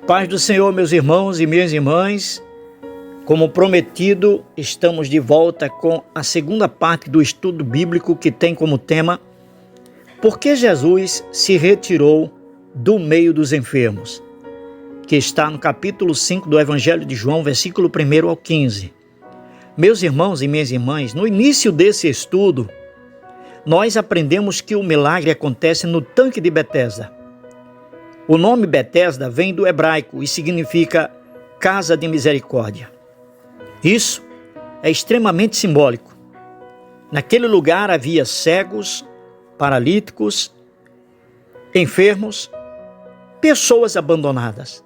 Paz do Senhor, meus irmãos e minhas irmãs. Como prometido, estamos de volta com a segunda parte do estudo bíblico que tem como tema Por que Jesus se retirou do meio dos enfermos? Que está no capítulo 5 do Evangelho de João, versículo 1 ao 15. Meus irmãos e minhas irmãs, no início desse estudo, nós aprendemos que o milagre acontece no tanque de Betesda. O nome Betesda vem do hebraico e significa casa de misericórdia. Isso é extremamente simbólico. Naquele lugar havia cegos, paralíticos, enfermos, pessoas abandonadas.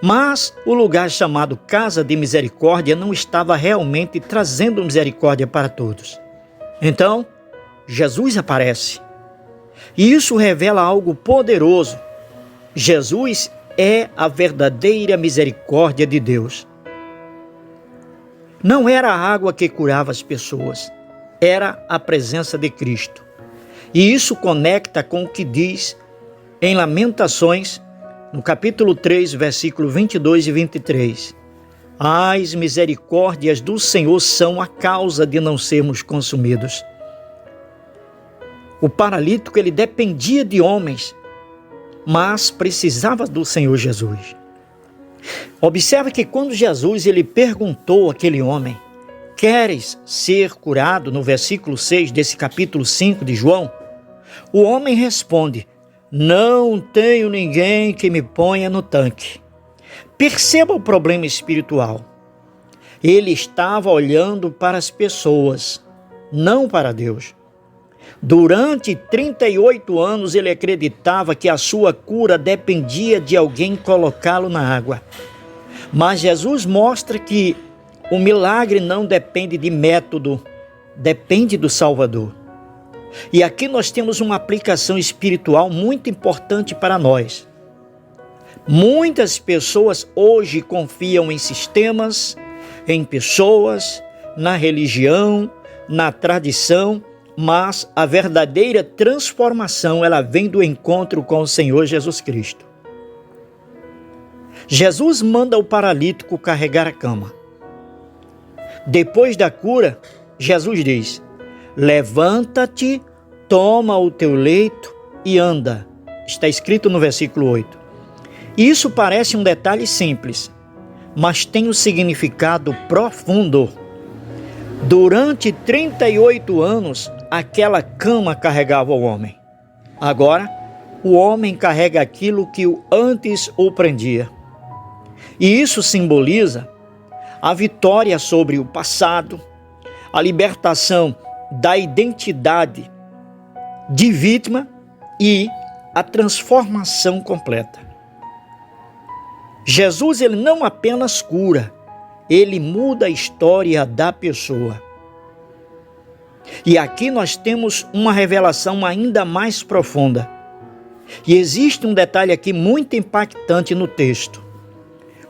Mas o lugar chamado Casa de Misericórdia não estava realmente trazendo misericórdia para todos. Então, Jesus aparece. E isso revela algo poderoso. Jesus é a verdadeira misericórdia de Deus. Não era a água que curava as pessoas, era a presença de Cristo. E isso conecta com o que diz em Lamentações, no capítulo 3, versículo 22 e 23. As misericórdias do Senhor são a causa de não sermos consumidos. O paralítico, ele dependia de homens, mas precisava do Senhor Jesus. Observe que quando Jesus ele perguntou àquele homem, queres ser curado? No versículo 6 desse capítulo 5 de João, o homem responde, não tenho ninguém que me ponha no tanque. Perceba o problema espiritual. Ele estava olhando para as pessoas, não para Deus. Durante 38 anos ele acreditava que a sua cura dependia de alguém colocá-lo na água. Mas Jesus mostra que o milagre não depende de método, depende do Salvador. E aqui nós temos uma aplicação espiritual muito importante para nós. Muitas pessoas hoje confiam em sistemas, em pessoas, na religião, na tradição, mas a verdadeira transformação, ela vem do encontro com o Senhor Jesus Cristo. Jesus manda o paralítico carregar a cama. Depois da cura, Jesus diz, levanta-te, toma o teu leito e anda. Está escrito no versículo 8. Isso parece um detalhe simples, mas tem um significado profundo. Durante 38 anos, aquela cama carregava o homem. Agora, o homem carrega aquilo que antes o prendia. E isso simboliza a vitória sobre o passado, a libertação da identidade de vítima e a transformação completa. Jesus, ele não apenas cura, ele muda a história da pessoa. E aqui nós temos uma revelação ainda mais profunda. E existe um detalhe aqui muito impactante no texto.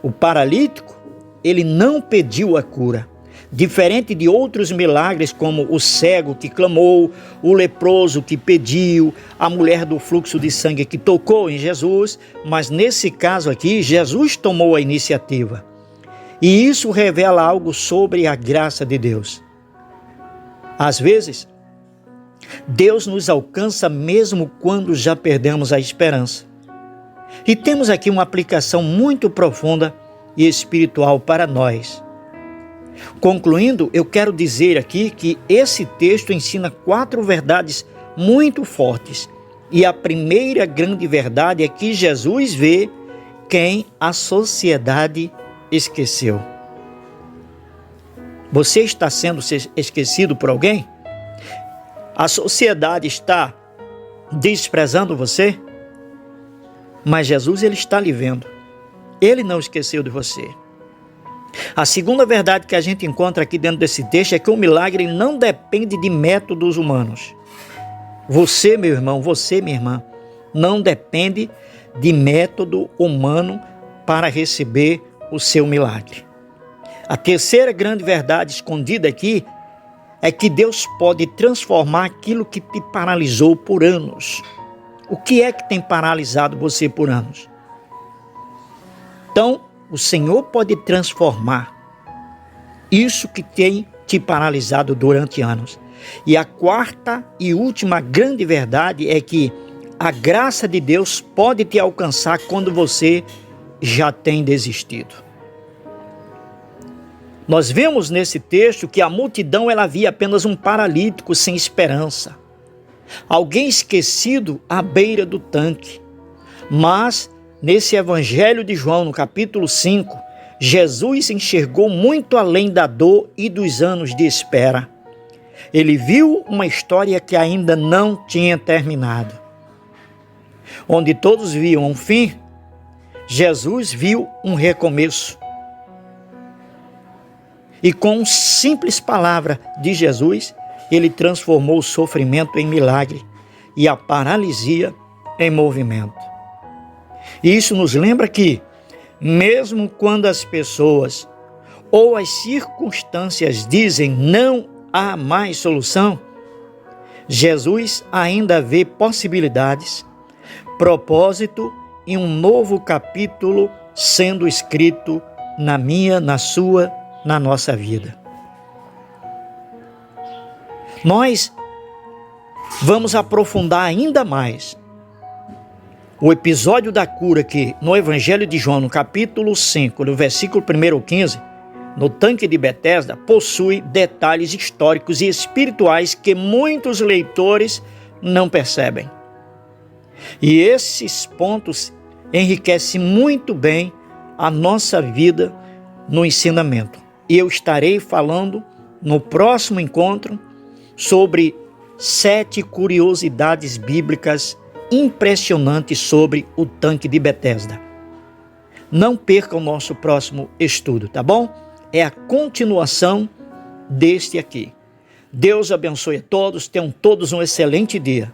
O paralítico, ele não pediu a cura. Diferente de outros milagres como o cego que clamou, o leproso que pediu, a mulher do fluxo de sangue que tocou em Jesus, mas nesse caso aqui, Jesus tomou a iniciativa. E isso revela algo sobre a graça de Deus. Às vezes, Deus nos alcança mesmo quando já perdemos a esperança. E temos aqui uma aplicação muito profunda e espiritual para nós. Concluindo, eu quero dizer aqui que esse texto ensina 4 verdades muito fortes. E a primeira grande verdade é que Jesus vê quem a sociedade esqueceu. Você está sendo esquecido por alguém? A sociedade está desprezando você? Mas Jesus, ele está lhe vendo. Ele não esqueceu de você. A segunda verdade que a gente encontra aqui dentro desse texto é que o milagre não depende de métodos humanos. Você, meu irmão, você, minha irmã, não depende de método humano para receber o seu milagre. A terceira grande verdade escondida aqui é que Deus pode transformar aquilo que te paralisou por anos. O que é que tem paralisado você por anos? Então, o Senhor pode transformar isso que tem te paralisado durante anos. E a quarta e última grande verdade é que a graça de Deus pode te alcançar quando você já tem desistido. Nós vemos nesse texto que a multidão ela via apenas um paralítico sem esperança, alguém esquecido à beira do tanque. Mas nesse Evangelho de João, no capítulo 5, Jesus enxergou muito além da dor e dos anos de espera. Ele viu uma história que ainda não tinha terminado. Onde todos viam um fim, Jesus viu um recomeço. E com uma simples palavra de Jesus, ele transformou o sofrimento em milagre e a paralisia em movimento. E isso nos lembra que, mesmo quando as pessoas ou as circunstâncias dizem não há mais solução, Jesus ainda vê possibilidades, propósito e um novo capítulo sendo escrito na minha, na sua, na nossa vida. Nós vamos aprofundar ainda mais o episódio da cura que no Evangelho de João, no capítulo 5, no versículo 1 ao 15, no tanque de Betesda, possui detalhes históricos e espirituais que muitos leitores não percebem. E esses pontos enriquecem muito bem a nossa vida no ensinamento. E eu estarei falando no próximo encontro sobre 7 curiosidades bíblicas impressionantes sobre o tanque de Betesda. Não perca o nosso próximo estudo, tá bom? É a continuação deste aqui. Deus abençoe a todos, tenham todos um excelente dia.